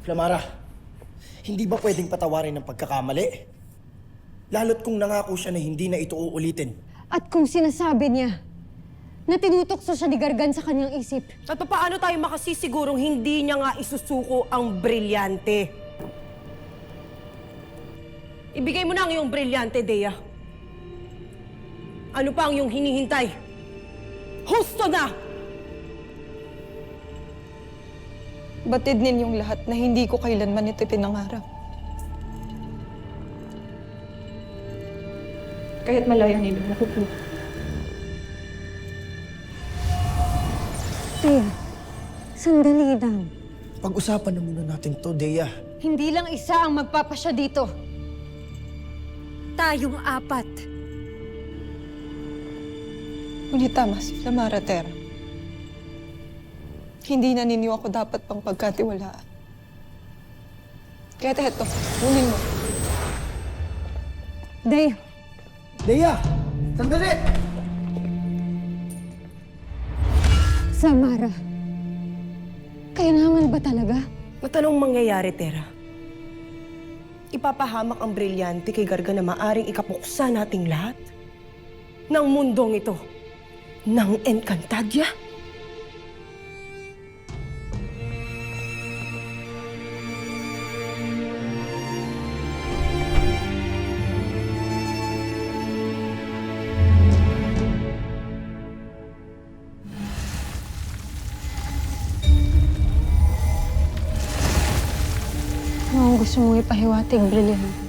Flamara, hindi ba pwedeng patawarin ng pagkakamali? Lalo't kung nangako siya na hindi na ito uulitin. At kung sinasabi niya na tinutokso siya ni Gargan sa kanyang isip. At paano tayo makasisigurong hindi niya nga isusuko ang brilyante? Ibigay mo na ang iyong brilyante, Dea. Ano pa ang iyong hinihintay? Husto na! Batid ninyong lahat na hindi ko kailanman ito pinangarap. Kahit malayo nila nakukuha. Tia, sandali lang. Pag-usapan na muna natin to, Dea. Hindi lang isa ang magpapasya dito. Tayong apat. Ngunit tama si Flamara, Terra. Hindi na ninyo ako dapat pang pagkatiwalaan. Kaya eto, kunin mo. Day, Dea! Sandali! Samara. Kailangan ba talaga? At anong mangyayari, Tera? Ipapahamak ang brilyante kay Garga na maaring ikapuksa nating lahat ng mundong ito ng Encantadia? Ano ang gusto mong ipahiwatig, Brilliant?